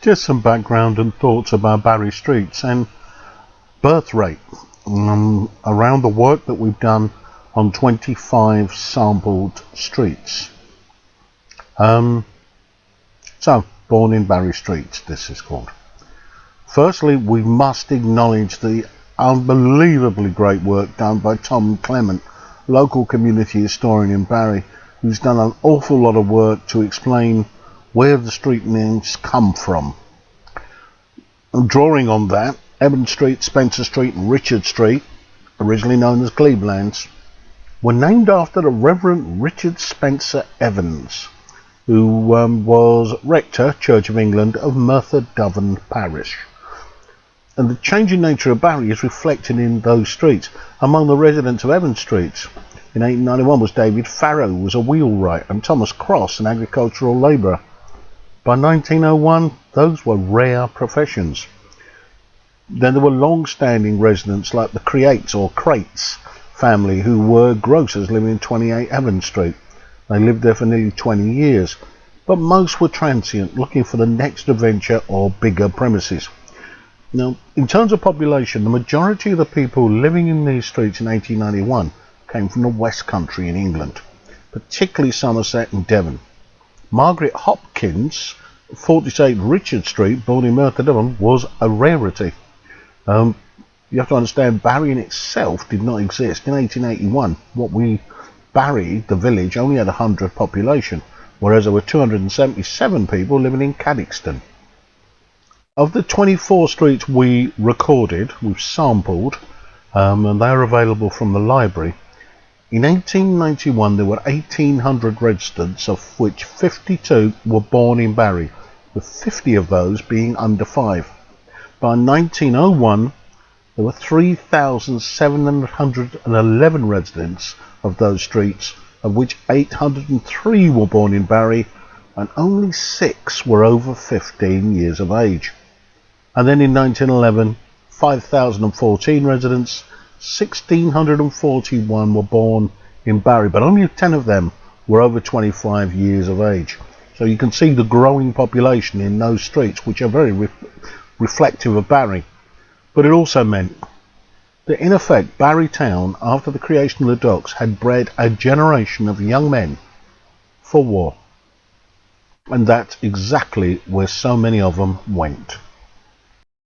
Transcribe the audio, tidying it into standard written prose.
Just some background and thoughts about Barry streets and birth rate around the work that we've done on 25 sampled streets. So, born in Barry streets, this is called. Firstly, we must acknowledge the unbelievably great work done by Tom Clement, local community historian in Barry, who's done an awful lot of work to explain where the street names come from. And drawing on that, Evans Street, Spencer Street and Richard Street, originally known as Gleblands, were named after the Reverend Richard Spencer Evans, who was rector, Church of England, of Merthyr Doven Parish. And the changing nature of Barry is reflected in those streets. Among the residents of Evans Street in 1891 was David Farrow, who was a wheelwright, and Thomas Cross, an agricultural labourer. By 1901, those were rare professions. Then there were long-standing residents like the Creates or Crates family, who were grocers living in 28 Evans Street. They lived there for nearly 20 years, but most were transient, looking for the next adventure or bigger premises. Now, in terms of population, the majority of the people living in these streets in 1891 came from the West Country in England, particularly Somerset and Devon. Margaret Hopkins, 48 Richard Street, born in Merthyr Doven, was a rarity. You have to understand, Barry in itself did not exist. In 1881, Barry, the village, only had 100 population, whereas there were 277 people living in Caddixton. Of the 24 streets we recorded, we've sampled, and they are available from the library. In 1891 there were 1,800 residents, of which 52 were born in Barry, with 50 of those being under 5. By 1901 there were 3,711 residents of those streets, of which 803 were born in Barry, and only 6 were over 15 years of age. And then in 1911, 5,014 residents, 1,641 were born in Barry, but only 10 of them were over 25 years of age. So you can see the growing population in those streets, which are very reflective of Barry. But it also meant that, in effect, Barry Town, after the creation of the docks, had bred a generation of young men for war. And that's exactly where so many of them went.